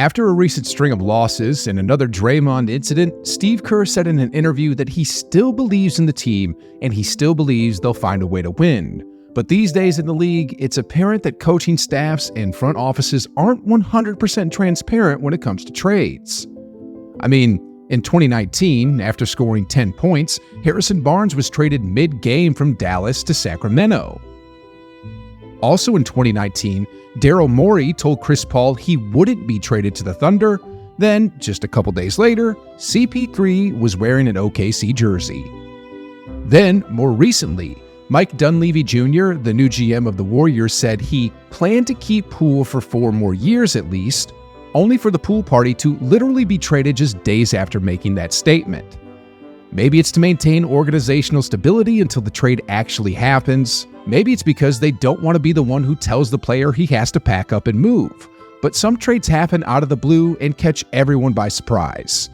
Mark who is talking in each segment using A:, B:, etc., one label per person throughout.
A: After a recent string of losses and another Draymond incident, Steve Kerr said in an interview that he still believes in the team and he still believes they'll find a way to win. But these days in the league, it's apparent that coaching staffs and front offices aren't 100% transparent when it comes to trades. I mean, in 2019, after scoring 10 points, Harrison Barnes was traded mid-game from Dallas to Sacramento. Also in 2019, Daryl Morey told Chris Paul he wouldn't be traded to the Thunder. Then, just a couple days later, CP3 was wearing an OKC jersey. Then, more recently, Mike Dunleavy Jr., the new GM of the Warriors, said he planned to keep Poole for 4 more years at least, only for the Poole party to literally be traded just days after making that statement. Maybe it's to maintain organizational stability until the trade actually happens. Maybe it's because they don't want to be the one who tells the player he has to pack up and move. But some trades happen out of the blue and catch everyone by surprise.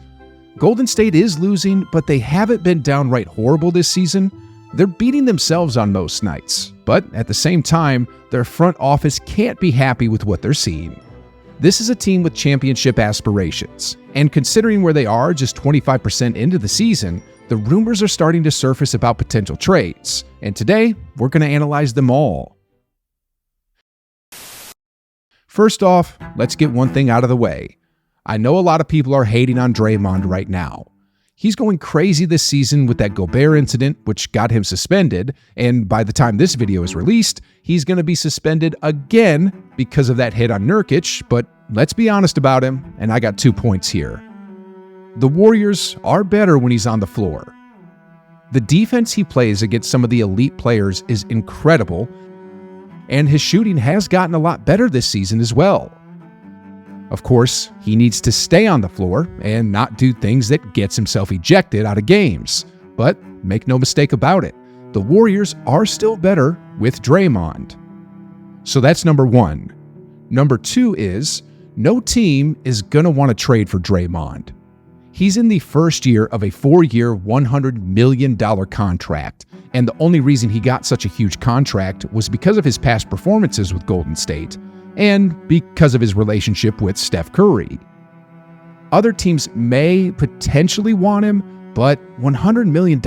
A: Golden State is losing, but they haven't been downright horrible this season. They're beating themselves on most nights, but at the same time, their front office can't be happy with what they're seeing. This is a team with championship aspirations, and considering where they are just 25% into the season, the rumors are starting to surface about potential trades, and today, we're going to analyze them all. First off, let's get one thing out of the way. I know a lot of people are hating on Draymond right now. He's going crazy this season with that Gobert incident, which got him suspended, and by the time this video is released, he's going to be suspended again because of that hit on Nurkic, but let's be honest about him, and I got 2 points here. The Warriors are better when he's on the floor. The defense he plays against some of the elite players is incredible, and his shooting has gotten a lot better this season as well. Of course, he needs to stay on the floor and not do things that gets himself ejected out of games. But make no mistake about it, the Warriors are still better with Draymond. So that's number 1. Number 2 is, no team is going to want to trade for Draymond. He's in the first year of a 4-year, $100 million contract, and the only reason he got such a huge contract was because of his past performances with Golden State, and because of his relationship with Steph Curry. Other teams may potentially want him, but $100 million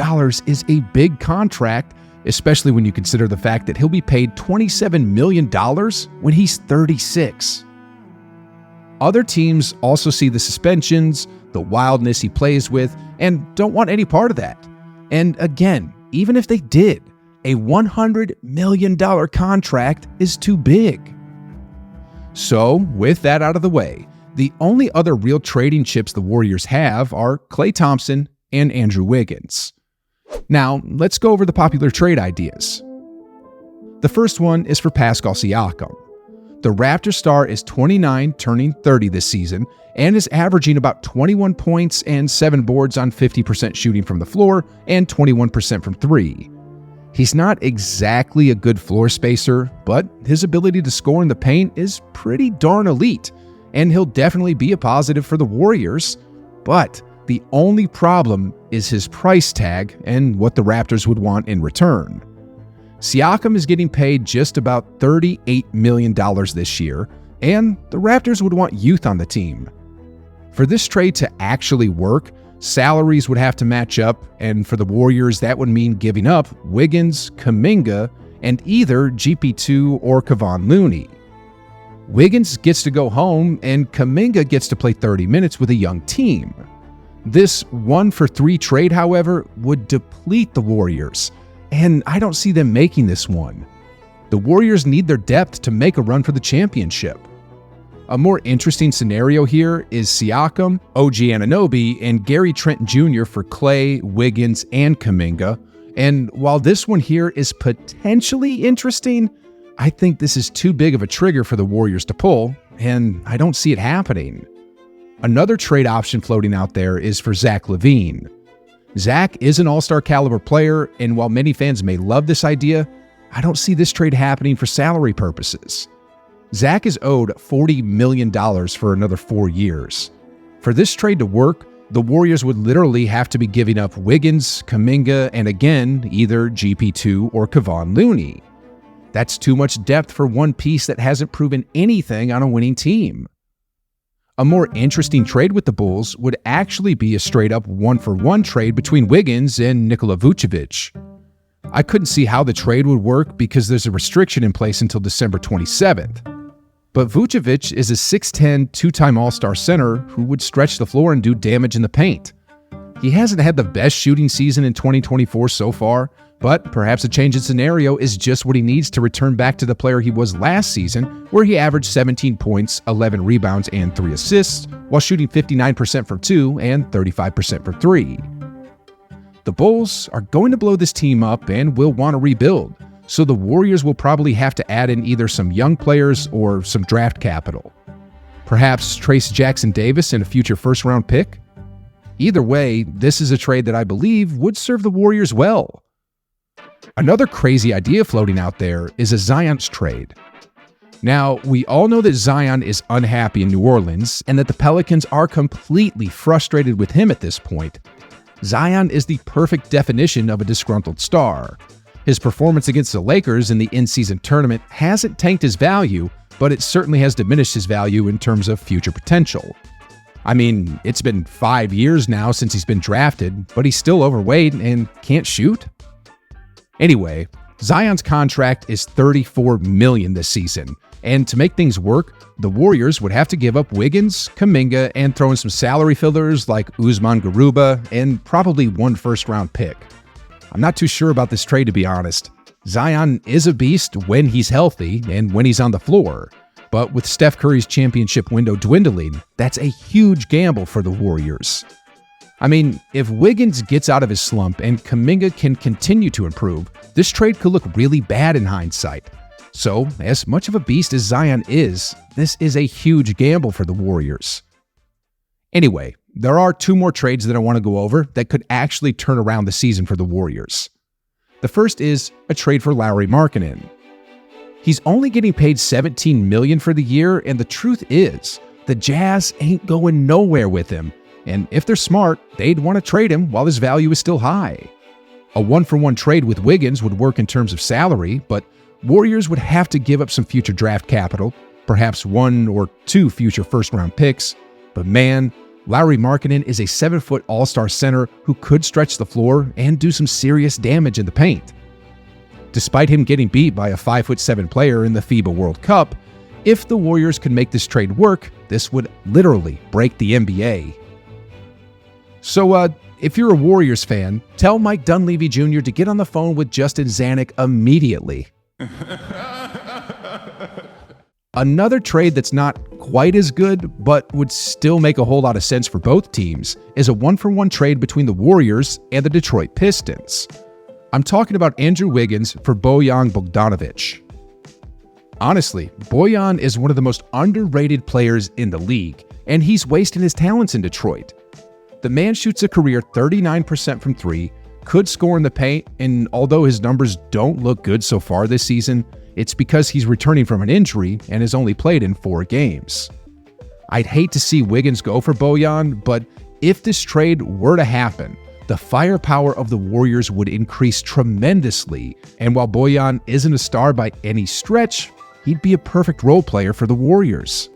A: is a big contract, especially when you consider the fact that he'll be paid $27 million when he's 36. Other teams also see the suspensions, the wildness he plays with, and don't want any part of that. And again, even if they did, a $100 million contract is too big. So, with that out of the way, the only other real trading chips the Warriors have are Klay Thompson and Andrew Wiggins. Now, let's go over the popular trade ideas. The first one is for Pascal Siakam. The Raptors star is 29, turning 30 this season, and is averaging about 21 points and 7 boards on 50% shooting from the floor and 21% from 3. He's not exactly a good floor spacer, but his ability to score in the paint is pretty darn elite, and he'll definitely be a positive for the Warriors. But the only problem is his price tag and what the Raptors would want in return. Siakam is getting paid just about $38 million this year, and the Raptors would want youth on the team. For this trade to actually work, salaries would have to match up, and for the Warriors, that would mean giving up Wiggins, Kuminga, and either GP2 or Kevon Looney. Wiggins gets to go home, and Kuminga gets to play 30 minutes with a young team. This 1-for-3 trade, however, would deplete the Warriors, and I don't see them making this one. The Warriors need their depth to make a run for the championship. A more interesting scenario here is Siakam, OG Anunoby, and Gary Trent Jr. for Klay, Wiggins, and Kuminga. And while this one here is potentially interesting, I think this is too big of a trigger for the Warriors to pull, and I don't see it happening. Another trade option floating out there is for Zach LaVine. Zach is an all-star caliber player, and while many fans may love this idea, I don't see this trade happening for salary purposes. Zach is owed $40 million for another 4 years. For this trade to work, the Warriors would literally have to be giving up Wiggins, Kuminga, and again, either GP2 or Kevon Looney. That's too much depth for one piece that hasn't proven anything on a winning team. A more interesting trade with the Bulls would actually be a straight-up one-for-one trade between Wiggins and Nikola Vucevic. I couldn't see how the trade would work because there's a restriction in place until December 27th. But Vucevic is a 6'10", two-time All-Star center who would stretch the floor and do damage in the paint. He hasn't had the best shooting season in 2024 so far, but perhaps a change in scenario is just what he needs to return back to the player he was last season, where he averaged 17 points, 11 rebounds, and 3 assists, while shooting 59% from 2 and 35% from 3. The Bulls are going to blow this team up and will want to rebuild, so the Warriors will probably have to add in either some young players or some draft capital. Perhaps Trace Jackson-Davis and a future first-round pick? Either way, this is a trade that I believe would serve the Warriors well. Another crazy idea floating out there is a Zion's trade. Now, we all know that Zion is unhappy in New Orleans and that the Pelicans are completely frustrated with him at this point. Zion is the perfect definition of a disgruntled star. His performance against the Lakers in the in-season tournament hasn't tanked his value, but it certainly has diminished his value in terms of future potential. I mean, it's been 5 years now since he's been drafted, but he's still overweight and can't shoot. Anyway, Zion's contract is $34 million this season, and to make things work, the Warriors would have to give up Wiggins, Kuminga, and throw in some salary fillers like Usman Garuba and probably one first-round pick. I'm not too sure about this trade, to be honest. Zion is a beast when he's healthy and when he's on the floor. But with Steph Curry's championship window dwindling, that's a huge gamble for the Warriors. I mean, if Wiggins gets out of his slump and Kuminga can continue to improve, this trade could look really bad in hindsight. So, as much of a beast as Zion is, this is a huge gamble for the Warriors. Anyway, there are 2 more trades that I want to go over that could actually turn around the season for the Warriors. The first is a trade for Lauri Markkanen. He's only getting paid $17 million for the year, and the truth is, the Jazz ain't going nowhere with him, and if they're smart, they'd want to trade him while his value is still high. A one-for-one trade with Wiggins would work in terms of salary, but Warriors would have to give up some future draft capital, perhaps 1 or 2 future first-round picks, but man, Lauri Markkanen is a 7-foot all-star center who could stretch the floor and do some serious damage in the paint. Despite him getting beat by a 5'7" player in the FIBA World Cup, if the Warriors could make this trade work, this would literally break the NBA. So, if you're a Warriors fan, tell Mike Dunleavy Jr. to get on the phone with Justin Zanuck immediately. Another trade that's not quite as good, but would still make a whole lot of sense for both teams, is a one-for-one trade between the Warriors and the Detroit Pistons. I'm talking about Andrew Wiggins for Bojan Bogdanovic. Honestly, Bojan is one of the most underrated players in the league, and he's wasting his talents in Detroit. The man shoots a career 39% from 3, could score in the paint, and although his numbers don't look good so far this season, it's because he's returning from an injury and has only played in 4 games. I'd hate to see Wiggins go for Bojan, but if this trade were to happen, the firepower of the Warriors would increase tremendously, and while Bojan isn't a star by any stretch, he'd be a perfect role player for the Warriors.